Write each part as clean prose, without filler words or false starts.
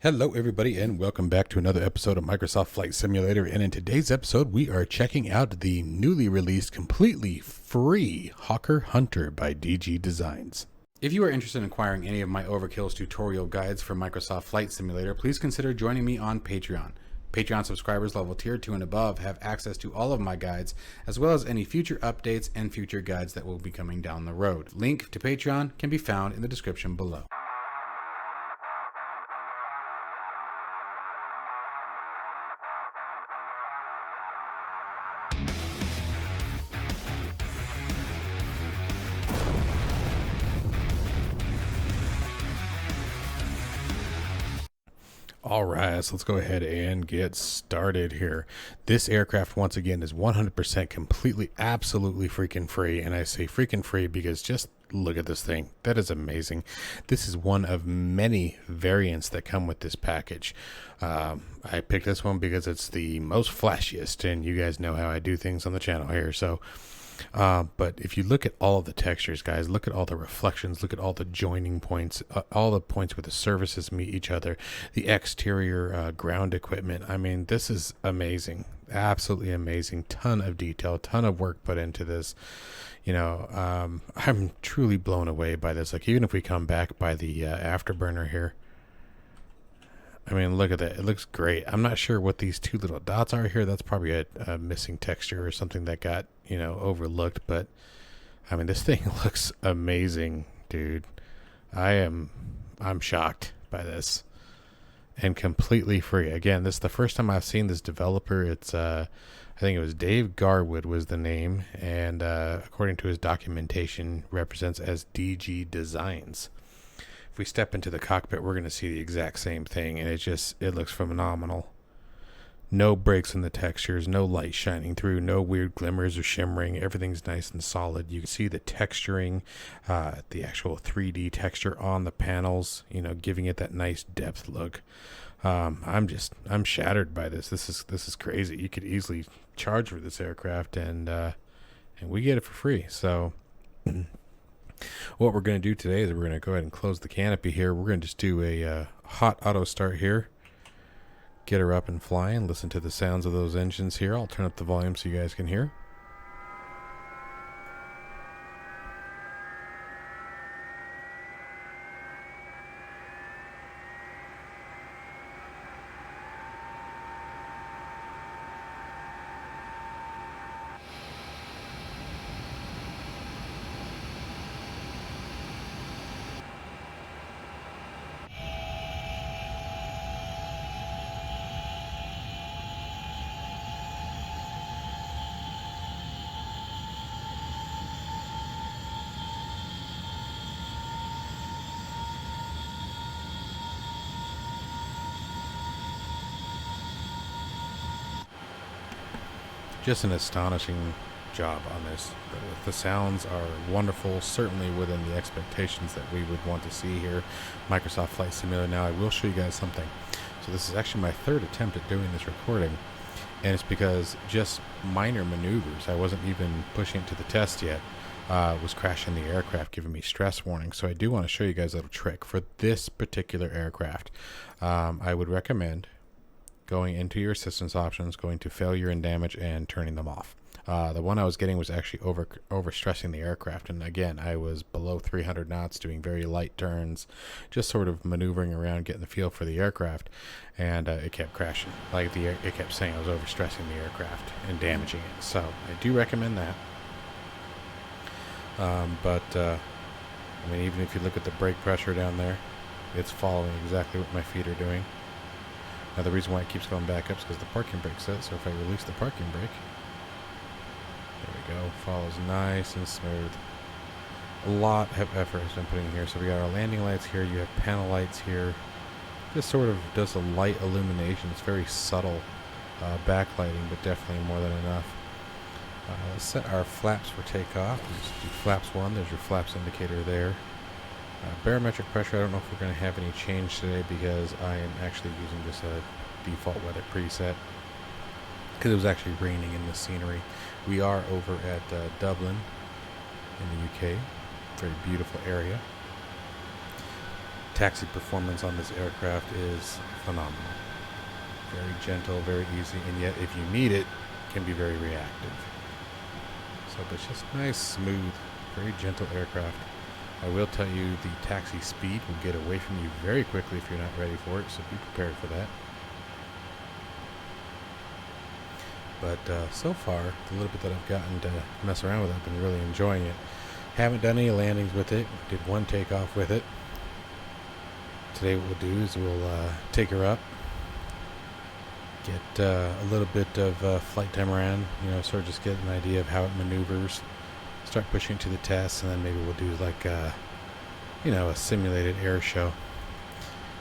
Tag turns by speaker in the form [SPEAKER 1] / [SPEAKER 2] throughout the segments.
[SPEAKER 1] Hello everybody and welcome back to another episode of Microsoft Flight Simulator, and in today's episode we are checking out the newly released completely free Hawker Hunter by DG Designs. If you are interested in acquiring any of my Overkills tutorial guides for Microsoft Flight Simulator, please consider joining me on Patreon. Patreon subscribers level tier 2 and above have access to all of my guides, as well as any future updates and future guides that will be coming down the road. Link to Patreon can be found in the description below. All right, so let's go ahead and get started here. This aircraft, once again, is 100% completely, absolutely freaking free. And I say freaking free because just look at this thing. That is amazing. This is one of many variants that come with this package. I picked this one because it's the most flashiest, and you guys know how I do things on the channel here. So but if you look at all of the textures, guys, look at all the reflections, look at all the joining points, all the points where the surfaces meet each other, the exterior ground equipment. I mean, this is amazing, absolutely amazing. Ton of detail, ton of work put into this. You know, I'm truly blown away by this. Like, even if we come back by the Afterburner here, I mean, look at that. It looks great. I'm not sure what these two little dots are here. That's probably a missing texture or something that got, you know, overlooked. But, I mean, this thing looks amazing, dude. I'm shocked by this. And completely free. Again, this is the first time I've seen this developer. It's, I think it was Dave Garwood was the name. And according to his documentation, represents as DG Designs. If we step into the cockpit, we're going to see the exact same thing, and it looks phenomenal. No breaks in the textures, no light shining through, no weird glimmers or shimmering. Everything's nice and solid. You can see the texturing, the actual 3D texture on the panels, you know, giving it that nice depth look. I'm shattered by this. This is crazy. You could easily charge for this aircraft, and we get it for free. So what we're going to do today is we're going to go ahead and close the canopy here. We're going to just do a hot auto start here. Get her up and flying. Listen to the sounds of those engines here. I'll turn up the volume so you guys can hear. Just an astonishing job on this. The sounds are wonderful, certainly within the expectations that we would want to see here. Microsoft Flight Simulator. Now I will show you guys something. So this is actually my third attempt at doing this recording, and it's because just minor maneuvers, I wasn't even pushing it to the test yet, was crashing the aircraft, giving me stress warnings. So I do want to show you guys a little trick for this particular aircraft. I would recommend going into your assistance options, going to failure and damage, and turning them off. The one I was getting was actually overstressing the aircraft, and again, I was below 300 knots doing very light turns, just sort of maneuvering around, getting the feel for the aircraft, and it kept crashing. Like it kept saying I was overstressing the aircraft and damaging it. So I do recommend that. I mean, even if you look at the brake pressure down there, it's following exactly what my feet are doing. Now the reason why it keeps going back up is because the parking brake's set, so if I release the parking brake, there we go, follows nice and smooth. A lot of effort has been put in here. So we got our landing lights here, you have panel lights here. This sort of does a light illumination. It's very subtle backlighting, but definitely more than enough. Let's set our flaps for takeoff. Let's do flaps 1, there's your flaps indicator there. Barometric pressure, I don't know if we're going to have any change today because I am actually using just a default weather preset because it was actually raining in the scenery. We are over at Dublin in the UK. Very beautiful area. Taxi performance on this aircraft is phenomenal. Very gentle, very easy, and yet if you need it, can be very reactive. So, but it's just nice, smooth, very gentle aircraft. I will tell you the taxi speed will get away from you very quickly if you're not ready for it, so be prepared for that. But so far, the little bit that I've gotten to mess around with, I've been really enjoying it. Haven't done any landings with it. Did one takeoff with it. Today what we'll do is we'll take her up, get a little bit of flight time around, you know, sort of just get an idea of how it maneuvers, start pushing it to the test, and then maybe we'll do like you know, a simulated air show.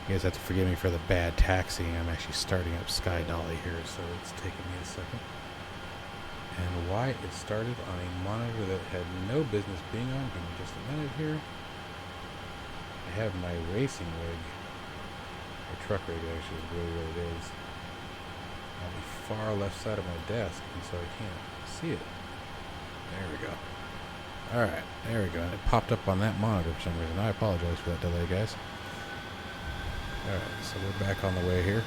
[SPEAKER 1] You guys have to forgive me for the bad taxiing. I'm actually starting up Sky Dolly here, so it's taking me a second. And why it started on a monitor that had no business being on, give me just a minute here. I have my racing rig, or truck rig actually is really what it is, on the far left side of my desk, and so I can't see it. There we go. Alright, there we go. And it popped up on that monitor for some reason. I apologize for that delay, guys. Alright, so we're back on the way here.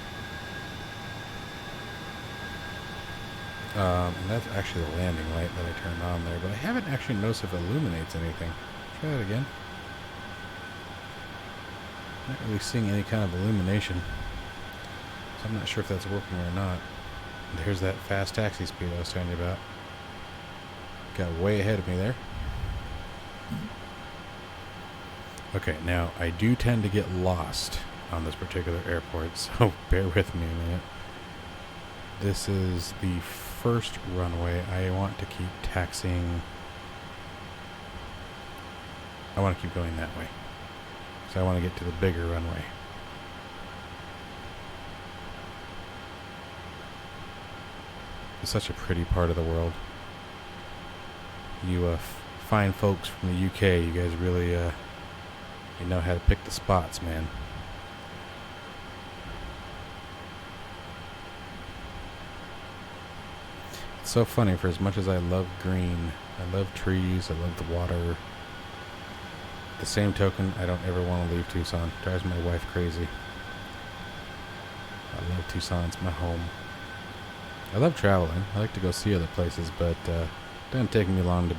[SPEAKER 1] And that's actually the landing light that I turned on there, but I haven't actually noticed if it illuminates anything. Try that again. Not really seeing any kind of illumination, so I'm not sure if that's working or not. There's that fast taxi speed I was telling you about. Got way ahead of me there. Okay, now I do tend to get lost on this particular airport, so bear with me a minute. This is the first runway. I want to keep taxiing. I want to keep going that way. So I want to get to the bigger runway. It's such a pretty part of the world. You fine folks from the UK, you guys really you know how to pick the spots, man. It's so funny, for as much as I love green, I love trees, I love the water, the same token, I don't ever want to leave Tucson. It drives my wife crazy. I love Tucson, it's my home. I love traveling. I like to go see other places, but it doesn't take me long to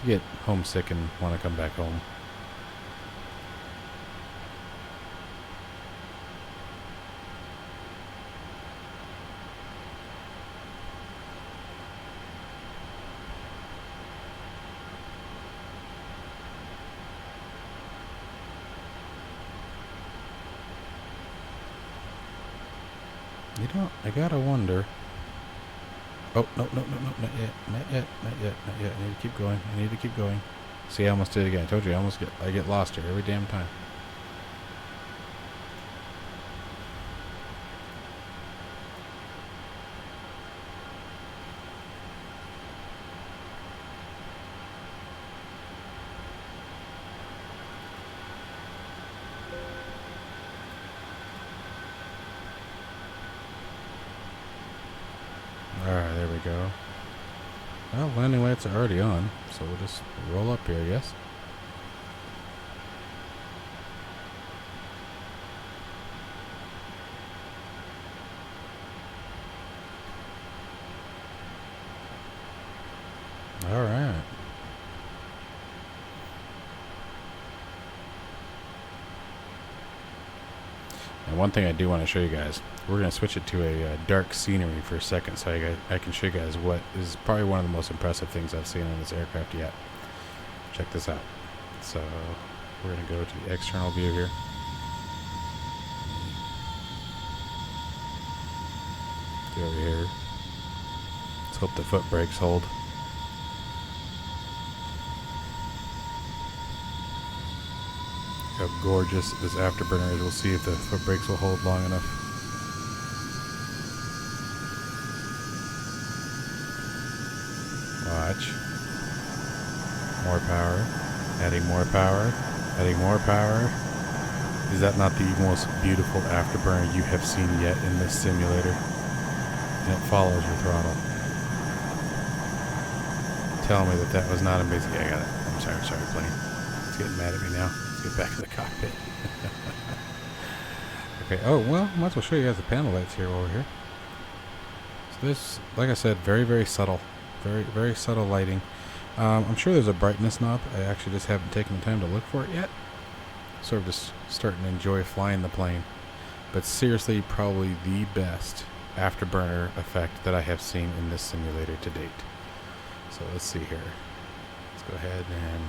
[SPEAKER 1] get homesick and want to come back home. You know, I gotta wonder. Oh, no, not yet. I need to keep going. See, I almost did it again. I told you, I get lost here every damn time. Alright, there we go. Well, landing lights are already on, so we'll just roll up here, yes? Alright. And one thing I do want to show you guys, we're going to switch it to a dark scenery for a second so I can show you guys what is probably one of the most impressive things I've seen on this aircraft yet. Check this out. So we're going to go to the external view here. Get over here. Let's hope the foot brakes hold. How gorgeous this Afterburner is. We'll see if the foot brakes will hold long enough. Watch. More power. Adding more power. Adding more power. Is that not the most beautiful Afterburner you have seen yet in this simulator? And it follows your throttle. Tell me that that was not amazing. Yeah, I got it. I'm sorry, plane. It's getting mad at me now. Let's get back to the cockpit. Okay, oh, well, might as well show you guys the panel lights here over here. So this, like I said, very, very subtle. Very, very subtle lighting. I'm sure there's a brightness knob. I actually just haven't taken the time to look for it yet. Sort of just starting to enjoy flying the plane. But seriously, probably the best afterburner effect that I have seen in this simulator to date. So let's see here. Let's go ahead and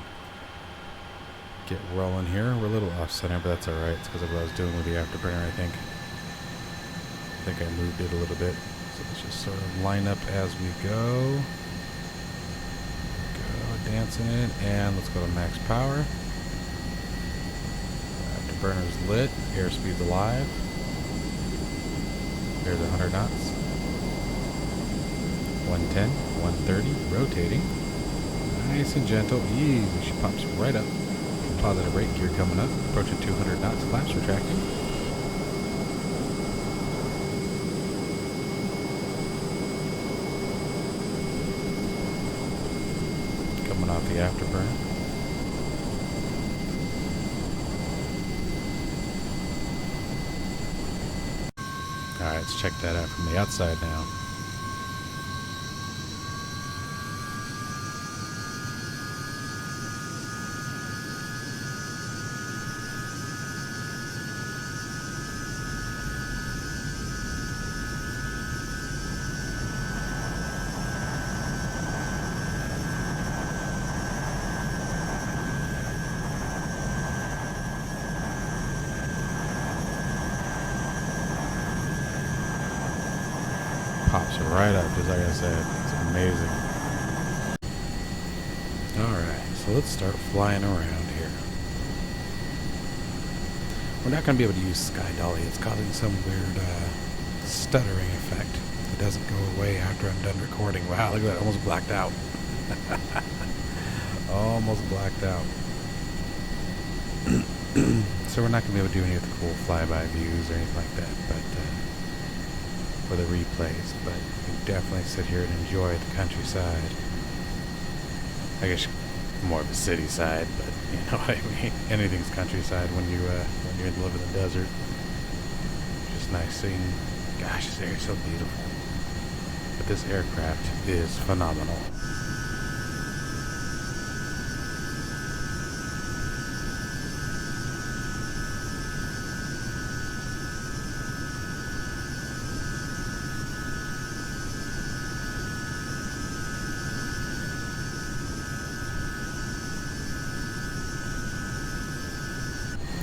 [SPEAKER 1] get rolling here. We're a little off center, but that's alright. It's because of what I was doing with the afterburner, I think. I think I moved it a little bit. So let's just sort of line up as we go. Go dancing it, and let's go to max power. Afterburner's lit, airspeed's alive. There's 100 knots. 110, 130, rotating. Nice and gentle, easy. She pops right up. Positive rate gear coming up, approaching 200 knots. Flaps retracting. Coming off the afterburner. Alright, let's check that out from the outside now. Pops right up, just like I said. It's amazing. Alright, so let's start flying around here. We're not going to be able to use Sky Dolly. It's causing some weird stuttering effect. It doesn't go away after I'm done recording. Wow, look at that. Almost blacked out. Almost blacked out. So we're not going to be able to do any of the cool flyby views or anything like that, but for the replays, but you can definitely sit here and enjoy the countryside. I guess more of a city side, but you know what I mean. Anything's countryside when you're in the middle of the desert. Just nice seeing. Gosh, this air is so beautiful. But this aircraft is phenomenal.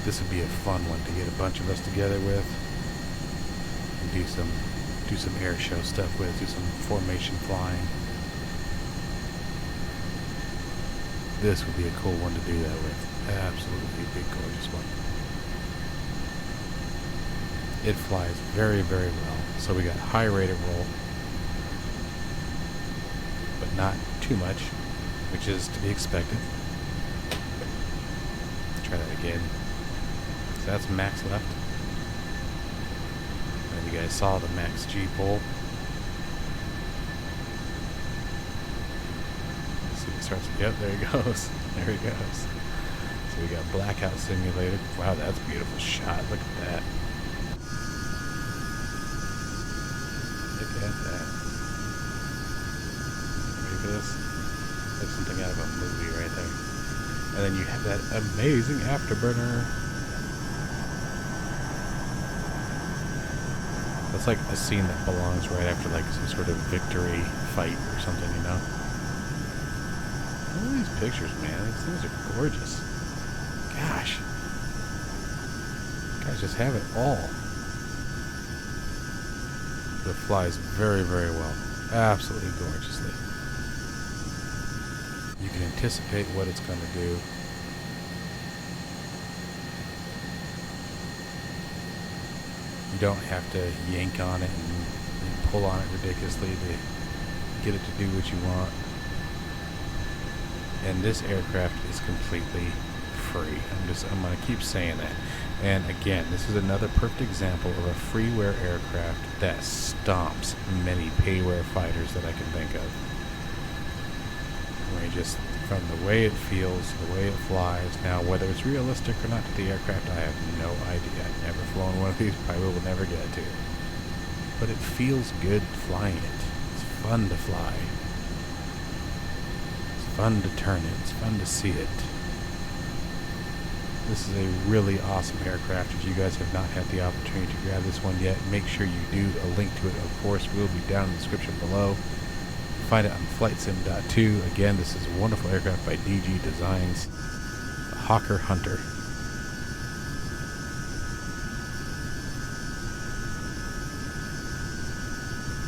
[SPEAKER 1] This would be a fun one to get a bunch of us together with and do some air show stuff with, do some formation flying. This would be a cool one to do that with. Absolutely big, gorgeous one. It flies very, very well. So we got high rate of roll, but not too much, which is to be expected. Let's try that again. So that's max left. And you guys saw the max G pull. Let's see if it starts. Yep, there he goes. There he goes. So we got blackout simulated. Wow, that's a beautiful shot. Look at that. Look at that. Ready for this? Like something out of a movie right there. And then you have that amazing afterburner. That's like a scene that belongs right after like some sort of victory fight or something, you know? Look at these pictures, man. These things are gorgeous. Gosh. You guys just have it all. It flies very, very well. Absolutely gorgeously. You can anticipate what it's going to do. You don't have to yank on it and pull on it ridiculously to get it to do what you want. And this aircraft is completely free. I'm going to keep saying that. And again, this is another perfect example of a freeware aircraft that stomps many payware fighters that I can think of. Where you just from the way it feels, the way it flies. Now, whether it's realistic or not to the aircraft, I have no idea. I've never flown one of these, probably will never get to. But it feels good flying it. It's fun to fly. It's fun to turn it. It's fun to see it. This is a really awesome aircraft. If you guys have not had the opportunity to grab this one yet, make sure you do. A link to it, of course, will be down in the description below. Find it on flightsim.2. Again, this is a wonderful aircraft by DG Designs, the Hawker Hunter.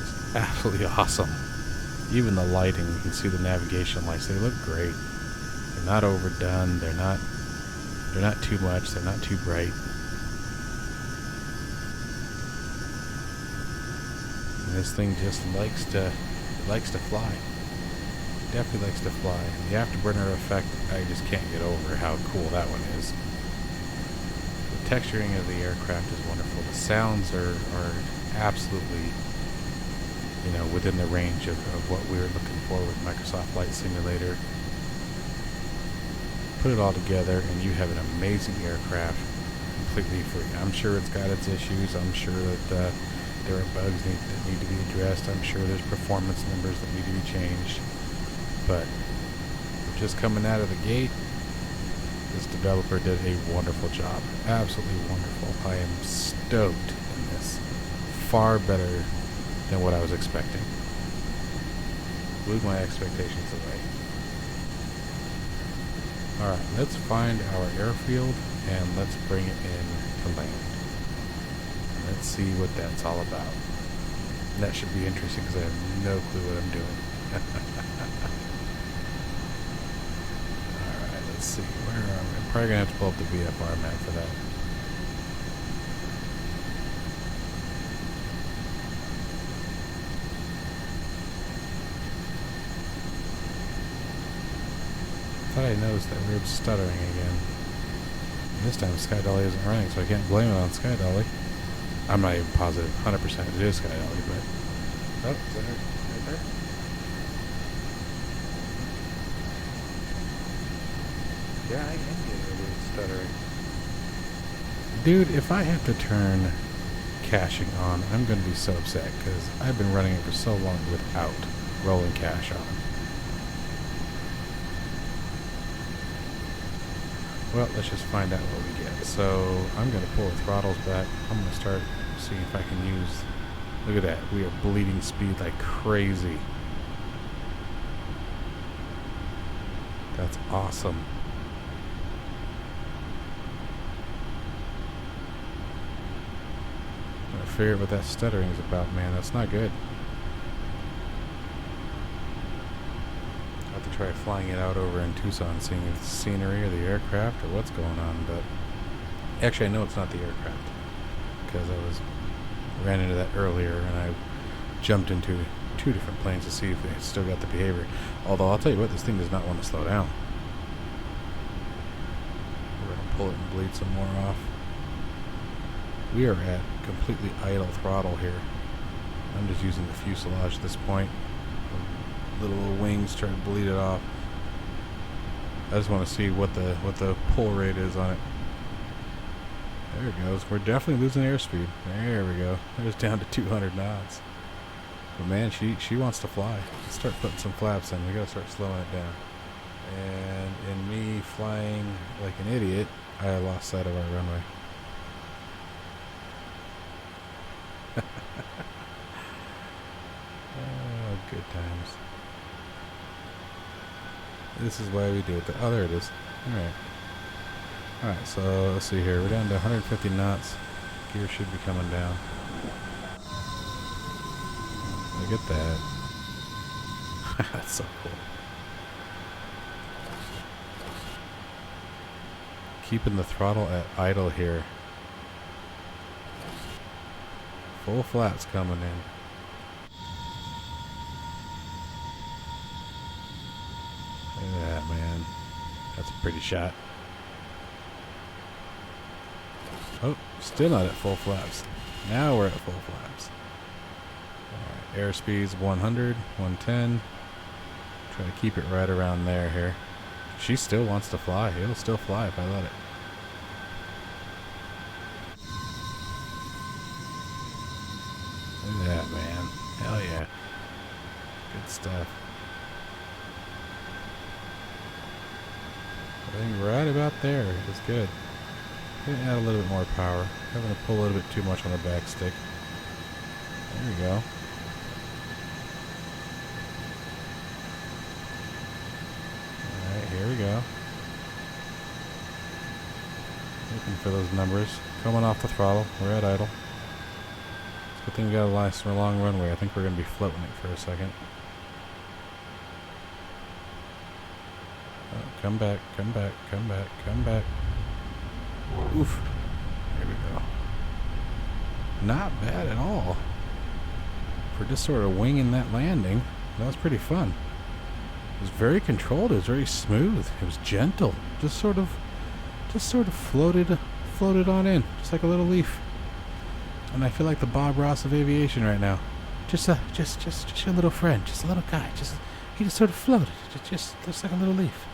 [SPEAKER 1] It's absolutely awesome. Even the lighting, you can see the navigation lights. They look great. They're not overdone. They're not too much. They're not too bright. And this thing just likes to fly. Definitely likes to fly. And the Afterburner effect, I just can't get over how cool that one is. The texturing of the aircraft is wonderful. The sounds are absolutely, within the range of what we were looking for with Microsoft Flight Simulator. Put it all together and you have an amazing aircraft, completely free. I'm sure it's got its issues. I'm sure that there are bugs that need to be addressed. I'm sure there's performance numbers that need to be changed. But just coming out of the gate, this developer did a wonderful job. Absolutely wonderful. I am stoked in this. Far better than what I was expecting. Blew my expectations away. Alright, let's find our airfield and let's bring it in to land. Let's see what that's all about. That should be interesting because I have no clue what I'm doing. Alright, let's see. Where are we? I'm probably going to have to pull up the VFR map for that. I thought I noticed that weird stuttering again. And this time Sky Dolly isn't running, so I can't blame it on Sky Dolly. I'm not even positive 100% it is Sky Dolly, but... Oh, is that right there? Yeah, I am getting a little stuttering. Dude, if I have to turn caching on, I'm going to be so upset, because I've been running it for so long without rolling cache on. Well, let's just find out what we get. So, I'm going to pull the throttles back. I'm going to start seeing if I can use... Look at that. We are bleeding speed like crazy. That's awesome. I'm going to figure out what that stuttering is about, man. That's not good. Try flying it out over in Tucson, seeing if it's the scenery or the aircraft or what's going on. But actually I know it's not the aircraft because I ran into that earlier and I jumped into two different planes to see if they still got the behavior. Although I'll tell you what, this thing does not want to slow down. We're going to pull it and bleed some more off. We are at completely idle throttle here. I'm just using the fuselage at this point. Little wings, trying to bleed it off. I just want to see what the pull rate is on it. There it goes. We're definitely losing airspeed. There we go. There's down to 200 knots. But man, she wants to fly. Let's start putting some flaps in. We gotta start slowing it down. And in me flying like an idiot, I lost sight of our runway. Oh, good times. This is why we do it. Oh, there it is. Alright. Alright, so let's see here. We're down to 150 knots. Gear should be coming down. Look at that. That's so cool. Keeping the throttle at idle here. Full flaps coming in. Look at that, man. That's a pretty shot. Oh, still not at full flaps. Now we're at full flaps. Alright, airspeed's 100, 110. Try to keep it right around there here. She still wants to fly. It'll still fly if I let it. Look at that, man. Hell yeah. Good stuff. I think right about there is good. Gonna add a little bit more power. Having to pull a little bit too much on the back stick. There we go. Alright, here we go. Looking for those numbers. Coming off the throttle. We're at idle. It's a good thing we got a nice long runway. I think we're going to be floating it for a second. Oh, come back, come back, come back, come back. Oof. There we go. Not bad at all. For just sort of winging that landing. That was pretty fun. It was very controlled. It was very smooth. It was gentle. Just sort of floated on in. Just like a little leaf. And I feel like the Bob Ross of aviation right now. Just your little friend. Just a little guy. He just sort of floated. Just like a little leaf.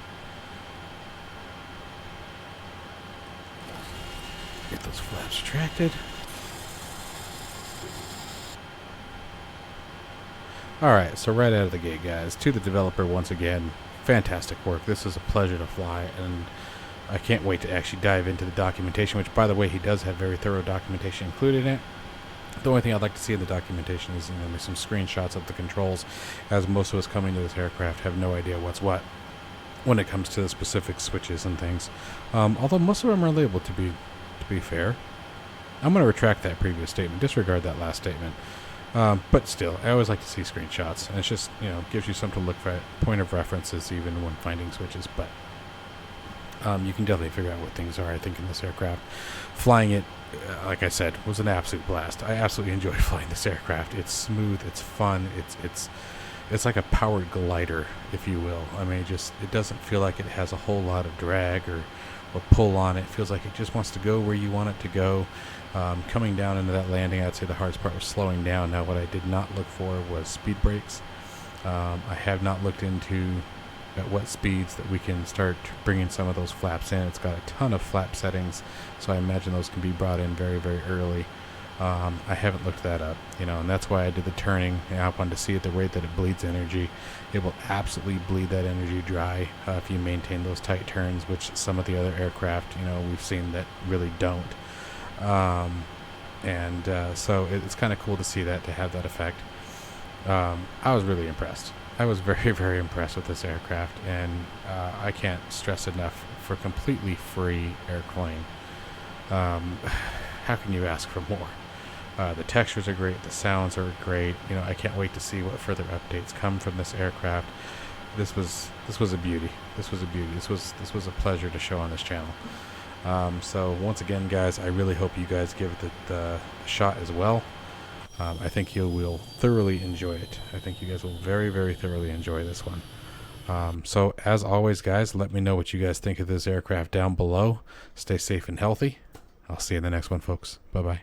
[SPEAKER 1] Get those flaps retracted. Alright, so right out of the gate, guys, to the developer once again, fantastic work. This is a pleasure to fly, and I can't wait to actually dive into the documentation, which, by the way, he does have very thorough documentation included in it. The only thing I'd like to see in the documentation is maybe some screenshots of the controls, as most of us coming to this aircraft have no idea what's what when it comes to the specific switches and things. Although most of them are labeled, to be fair. I'm going to retract that previous statement, disregard that last statement. But still, I always like to see screenshots, and it's just, gives you something to look for, point of references even when finding switches. But you can definitely figure out what things are, I think, in this aircraft. Flying it, like I said, was an absolute blast. I absolutely enjoy flying this aircraft. It's smooth, it's fun, it's like a powered glider, if you will. I mean, it doesn't feel like it has a whole lot of drag or pull on it. It feels like it just wants to go where you want it to go. Coming down into that landing, I'd say the hardest part was slowing down. Now, what I did not look for was speed brakes. I have not looked into at what speeds that we can start bringing some of those flaps in. It's got a ton of flap settings, so I imagine those can be brought in very, very early. I haven't looked that up, and that's why I did the turning. I wanted to see at the rate that it bleeds energy. It will absolutely bleed that energy dry if you maintain those tight turns, which some of the other aircraft, we've seen that really don't. So it's kind of cool to see that, to have that effect. I was really impressed. I was very, very impressed with this aircraft, and I can't stress enough for completely free airplane. How can you ask for more? The textures are great. The sounds are great. I can't wait to see what further updates come from this aircraft. This was a beauty. This was a beauty. This was a pleasure to show on this channel. So once again, guys, I really hope you guys give it the shot as well. I think you will thoroughly enjoy it. I think you guys will very, very thoroughly enjoy this one. So as always, guys, let me know what you guys think of this aircraft down below. Stay safe and healthy. I'll see you in the next one, folks. Bye-bye.